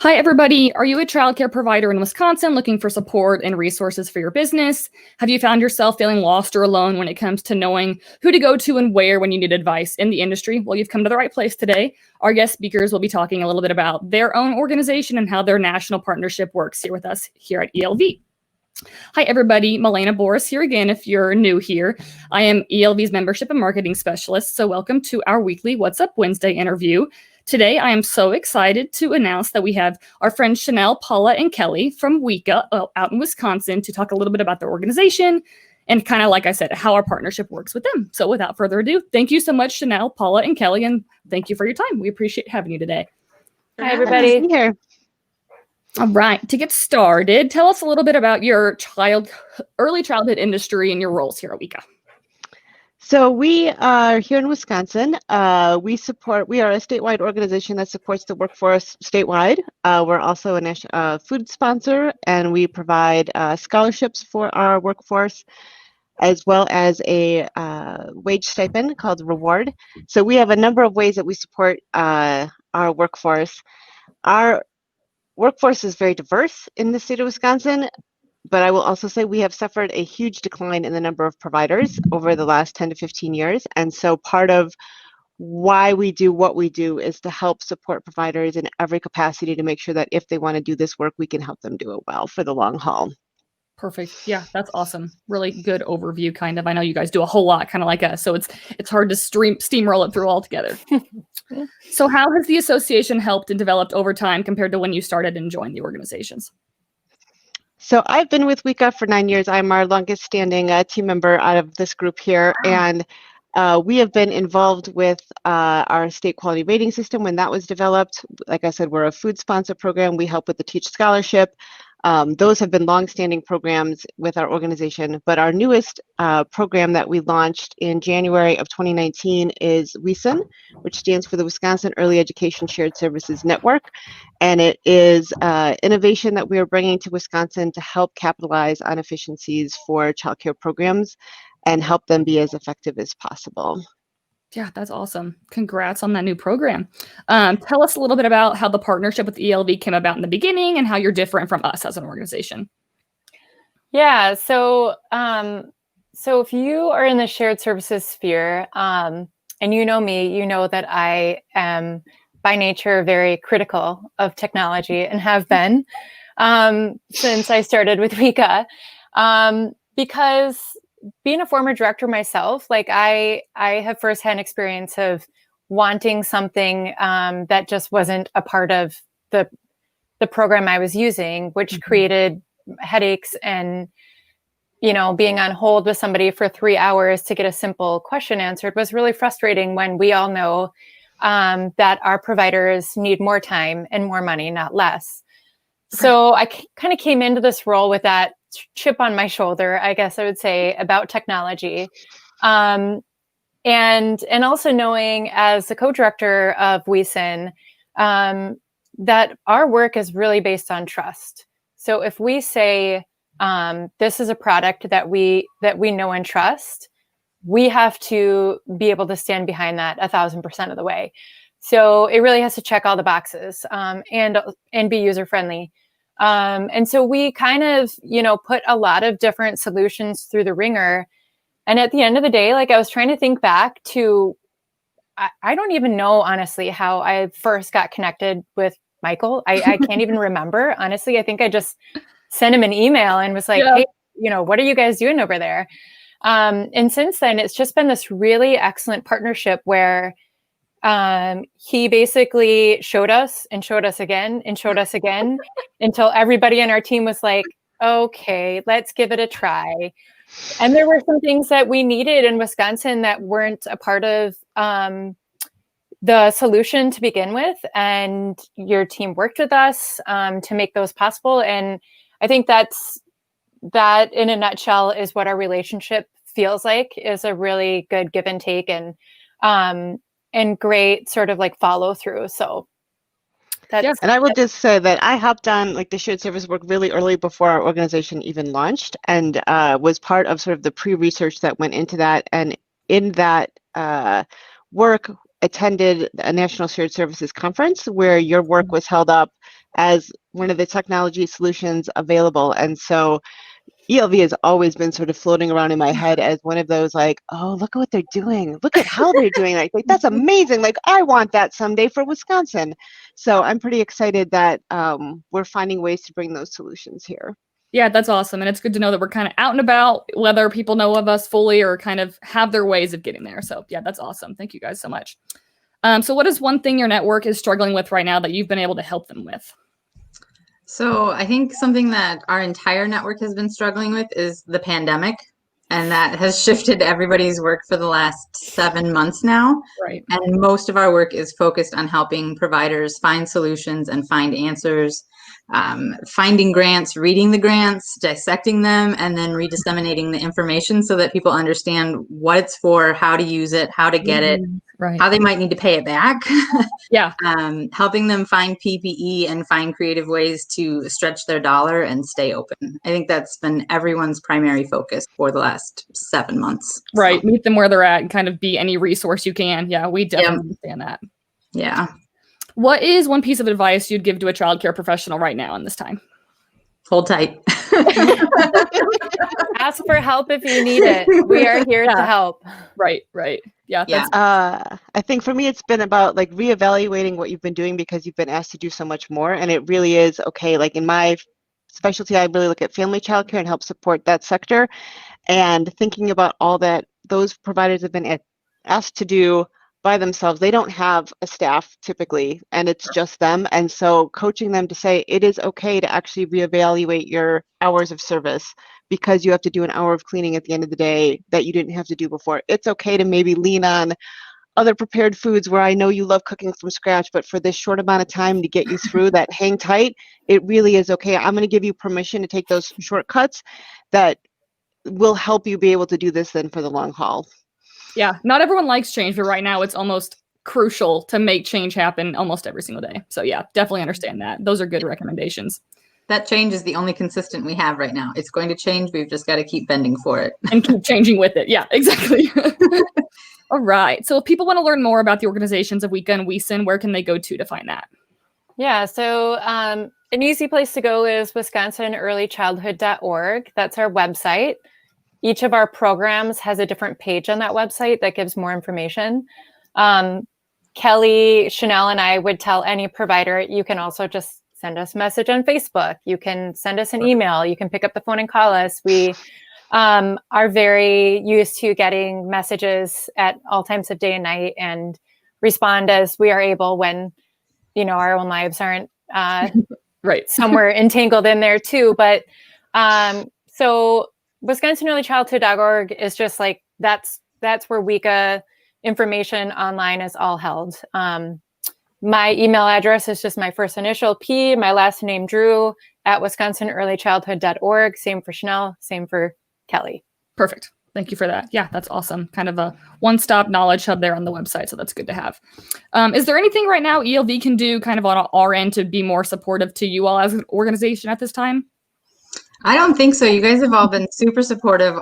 Hi, everybody. Are you a childcare provider in Wisconsin looking for support and resources for your business? Have you found yourself feeling lost or alone when it comes to knowing who to go to and where when you need advice in the industry? Well, you've come to the right place today. Our guest speakers will be talking a little bit about their own organization and how their national partnership works here with us here at ELV. Hi, everybody. Milena Boris here again. If you're new here, I am ELV's membership and marketing specialist. So welcome to our weekly What's Up Wednesday interview. Today, I am so excited to announce that we have our friends Chanel, Paula, and Kelly from WECA out in Wisconsin to talk a little bit about their organization and kind of, like I said, how our partnership works with them. So without further ado, thank you so much, Chanel, Paula, and Kelly, and thank you for your time. We appreciate having you today. Hi, everybody. Here. All right, to get started, tell us a little bit about your early childhood industry and your roles here at WECA. So we are here in Wisconsin. We are a statewide organization that supports the workforce statewide. We're also a national food sponsor, and we provide scholarships for our workforce, as well as a wage stipend called Reward. So we have a number of ways that we support our workforce. Our workforce is very diverse in the state of Wisconsin, but I will also say we have suffered a huge decline in the number of providers over the last 10 to 15 years. And so part of why we do what we do is to help support providers in every capacity to make sure that if they want to do this work, we can help them do it well for the long haul. Perfect. Yeah, that's awesome. Really good overview, kind of. I know you guys do a whole lot, kind of like us, so it's hard to steamroll it through all together. So how has the association helped and developed over time compared to when you started and joined the organizations? So I've been with WECA for 9 years. I'm our longest standing team member out of this group here. And we have been involved with our state quality rating system when that was developed. Like I said, we're a food sponsor program. We help with the Teach Scholarship. Those have been long-standing programs with our organization, but our newest program that we launched in January of 2019 is WEESSN, which stands for the Wisconsin Early Education Shared Services Network, and it is innovation that we are bringing to Wisconsin to help capitalize on efficiencies for childcare programs and help them be as effective as possible. Yeah, that's awesome. Congrats on that new program. Tell us a little bit about how the partnership with ELV came about in the beginning and how you're different from us as an organization. Yeah, so if you are in the shared services sphere, and you know me, you know that I am by nature very critical of technology and have been since I started with WECA, because being a former director myself, like I have firsthand experience of wanting something that just wasn't a part of the program I was using, which created headaches and, being on hold with somebody for 3 hours to get a simple question answered was really frustrating when we all know that our providers need more time and more money, not less. So I kind of came into this role with that chip on my shoulder, I guess I would say, about technology. And also knowing as the co-director of WEESSN, that our work is really based on trust. So if we say, this is a product that we know and trust, we have to be able to stand behind that 1,000% of the way. So it really has to check all the boxes and be user-friendly. And so we kind of, put a lot of different solutions through the ringer. And at the end of the day, like I was trying to think back to, I don't even know, honestly, how I first got connected with Michael. I can't even remember. Honestly, I think I just sent him an email and was like, hey, what are you guys doing over there? And since then, it's just been this really excellent partnership where he basically showed us and showed us again and showed us again until everybody on our team was like, okay, let's give it a try. And there were some things that we needed in Wisconsin that weren't a part of the solution to begin with. And your team worked with us to make those possible. And I think that in a nutshell is what our relationship feels like, is a really good give and take and great sort of like follow through. So that's, and I will just say that I hopped on like the shared service work really early before our organization even launched, and was part of sort of the pre-research that went into that. And in that work, attended a National Shared Services Conference where your work was held up as one of the technology solutions available. And so ELV has always been sort of floating around in my head as one of those like, oh, look at what they're doing. Look at how they're doing it. Like that's amazing. Like I want that someday for Wisconsin. So I'm pretty excited that we're finding ways to bring those solutions here. Yeah, that's awesome. And it's good to know that we're kind of out and about, whether people know of us fully or kind of have their ways of getting there. So yeah, that's awesome. Thank you guys so much. So what is one thing your network is struggling with right now that you've been able to help them with? So I think something that our entire network has been struggling with is the pandemic, and that has shifted everybody's work for the last 7 months now. Right. And most of our work is focused on helping providers find solutions and find answers, finding grants, reading the grants, dissecting them, and then redisseminating the information so that people understand what it's for, how to use it, how to get it, right, how they might need to pay it back. Yeah. Helping them find PPE and find creative ways to stretch their dollar and stay open. I think that's been everyone's primary focus for the last 7 months. Right. So. Meet them where they're at and kind of be any resource you can. Yeah, we definitely understand that. Yeah. What is one piece of advice you'd give to a childcare professional right now in this time? Hold tight. Ask for help if you need it. We are here to help. Right. Yeah. I think for me, it's been about like reevaluating what you've been doing because you've been asked to do so much more. And it really is okay. Like in my specialty, I really look at family childcare and help support that sector. And thinking about all that those providers have been asked to do by themselves. They don't have a staff typically, and it's just them. And so coaching them to say it is okay to actually reevaluate your hours of service because you have to do an hour of cleaning at the end of the day that you didn't have to do before. It's okay to maybe lean on other prepared foods where I know you love cooking from scratch, but for this short amount of time to get you through that, hang tight, it really is okay. I'm going to give you permission to take those shortcuts that will help you be able to do this then for the long haul. Yeah, not everyone likes change, but right now it's almost crucial to make change happen almost every single day. So yeah, definitely understand that. Those are good recommendations. That change is the only consistent we have right now. It's going to change. We've just got to keep bending for it. And keep changing with it. Yeah, exactly. All right. So if people want to learn more about the organizations of WECA and WEESSN, where can they go to find that? Yeah, so an easy place to go is wisconsinearlychildhood.org. That's our website. Each of our programs has a different page on that website that gives more information. Kelly, Chanel, and I would tell any provider, you can also just send us a message on Facebook. You can send us an email. You can pick up the phone and call us. We are very used to getting messages at all times of day and night and respond as we are able when, our own lives aren't right somewhere entangled in there too. But so WisconsinEarlyChildhood.org is just like, that's where WECA information online is all held. My email address is just my first initial P, my last name Drew at WisconsinEarlyChildhood.org. Same for Chanel, same for Kelly. Perfect. Thank you for that. Yeah, that's awesome. Kind of a one-stop knowledge hub there on the website. So that's good to have. Is there anything right now ELV can do kind of on our end to be more supportive to you all as an organization at this time? I don't think so. You guys have all been super supportive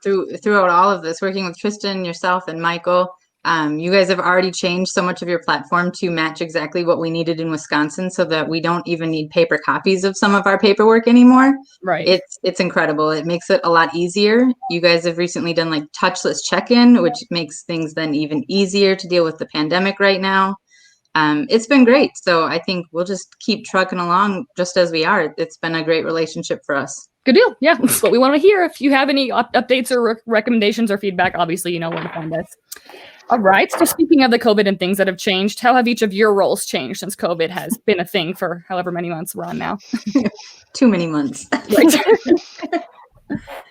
throughout all of this, working with Tristan, yourself, and Michael. You guys have already changed so much of your platform to match exactly what we needed in Wisconsin so that we don't even need paper copies of some of our paperwork anymore. Right. It's incredible. It makes it a lot easier. You guys have recently done like touchless check-in, which makes things then even easier to deal with the pandemic right now. It's been great. So I think we'll just keep trucking along just as we are. It's been a great relationship for us. Good deal. Yeah, that's what we want to hear. If you have any updates or recommendations or feedback, obviously you know where to find us. All right. So speaking of the COVID and things that have changed, how have each of your roles changed since COVID has been a thing for however many months we're on now? Too many months. Right.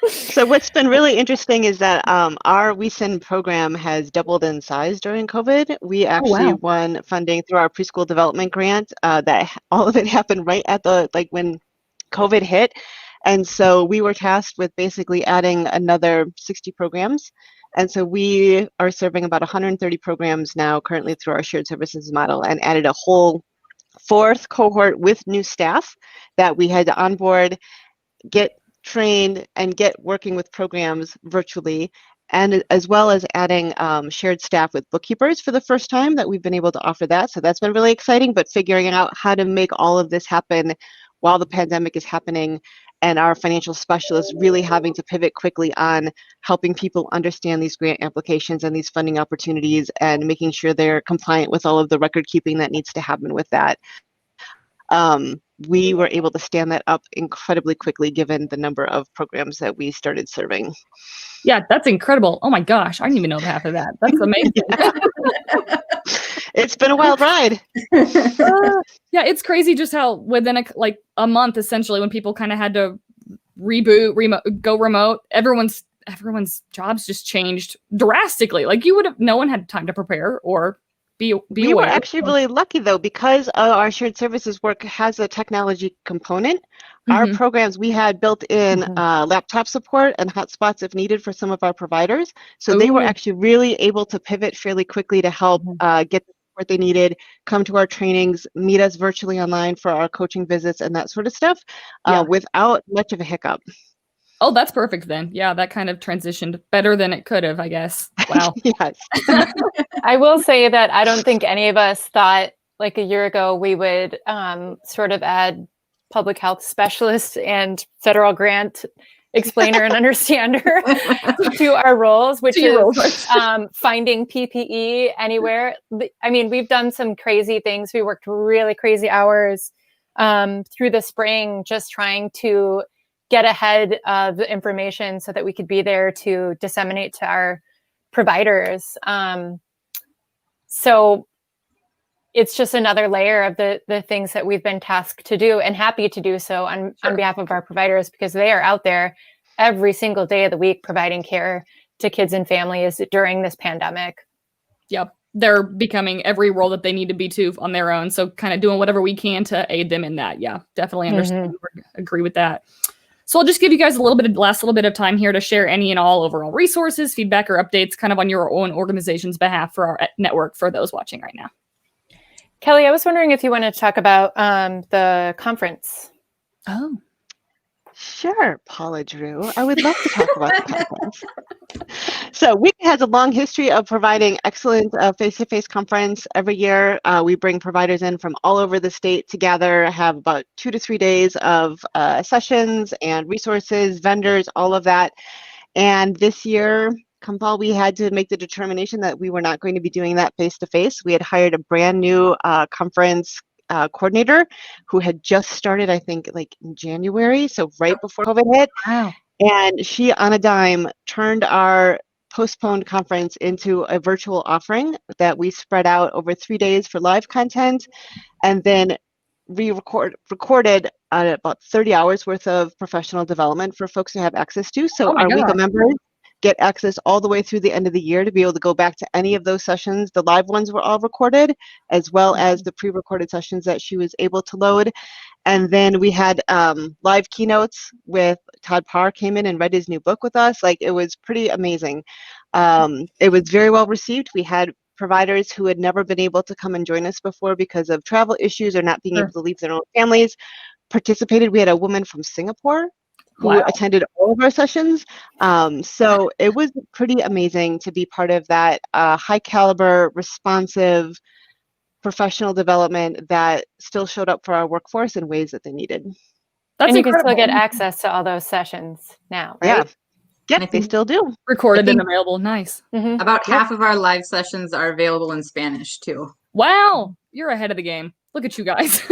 So what's been really interesting is that our WEESSN program has doubled in size during COVID. We actually won funding through our preschool development grant. That all of it happened right at when COVID hit. And so we were tasked with basically adding another 60 programs. And so we are serving about 130 programs now currently through our shared services model, and added a whole fourth cohort with new staff that we had to onboard, get trained, and get working with programs virtually. and as well as adding shared staff with bookkeepers for the first time that we've been able to offer that. So that's been really exciting, but figuring out how to make all of this happen while the pandemic is happening, and our financial specialists really having to pivot quickly on helping people understand these grant applications and these funding opportunities, and making sure they're compliant with all of the record keeping that needs to happen with that. We were able to stand that up incredibly quickly given the number of programs that we started serving. Yeah, that's incredible. Oh my gosh, I didn't even know half of that. That's amazing. It's been a wild ride. Yeah, it's crazy just how within a month, essentially, when people kind of had to reboot, go remote, everyone's jobs just changed drastically. Like no one had time to prepare or be we aware. were actually really lucky though, because our shared services work has a technology component. Our programs, we had built in laptop support and hotspots if needed for some of our providers. So they were actually really able to pivot fairly quickly to help get the support they needed, come to our trainings, meet us virtually online for our coaching visits and that sort of stuff without much of a hiccup. Oh, that's perfect then. Yeah, that kind of transitioned better than it could have, I guess. Wow. Yes. I will say that I don't think any of us thought like a year ago we would sort of add public health specialist and federal grant explainer and understander to our roles, which is finding PPE anywhere. I mean, we've done some crazy things. We worked really crazy hours through the spring just trying to get ahead of the information so that we could be there to disseminate to our providers. So it's just another layer of the things that we've been tasked to do, and happy to do so on behalf of our providers, because they are out there every single day of the week providing care to kids and families during this pandemic. Yep. They're becoming every role that they need to be to on their own. So kind of doing whatever we can to aid them in that. Yeah, definitely understand. Agree with that. So I'll just give you guys last little bit of time here to share any and all overall resources, feedback, or updates kind of on your own organization's behalf for our network for those watching right now. Kelly, I was wondering if you want to talk about the conference. Oh, sure, Paula Drew. I would love to talk about the conference. So WECA has a long history of providing excellent face-to-face conference. Every year, we bring providers in from all over the state together, have about 2 to 3 days of sessions and resources, vendors, all of that. And this year, come fall, we had to make the determination that we were not going to be doing that face-to-face. We had hired a brand new conference coordinator who had just started, I think, like in January, so right before COVID hit. wow. And she, on a dime, turned our postponed conference into a virtual offering that we spread out over 3 days for live content, and then recorded about 30 hours worth of professional development for folks to have access to. So our WECA members get access all the way through the end of the year to be able to go back to any of those sessions. The live ones were all recorded, as well as the pre-recorded sessions that she was able to load. And then we had live keynotes with Todd Parr came in and read his new book with us. Like, it was pretty amazing. It was very well received. We had providers who had never been able to come and join us before because of travel issues or not being able to leave their own families participated. We had a woman from Singapore who attended all of our sessions. So it was pretty amazing to be part of that high caliber, responsive, professional development that still showed up for our workforce in ways that they needed. And you can still get access to all those sessions now, right? Yeah, they still do. Recorded and available. Nice. About half of our live sessions are available in Spanish too. Wow, you're ahead of the game. Look at you guys.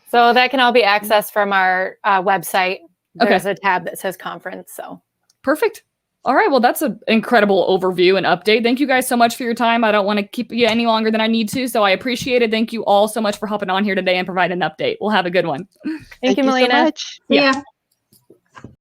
So that can all be accessed from our website. There's a tab that says conference. So perfect. All right. Well, that's an incredible overview and update. Thank you guys so much for your time. I don't want to keep you any longer than I need to, so I appreciate it. Thank you all so much for hopping on here today and providing an update. We'll have a good one. Thank you, so Melina. much. Yeah.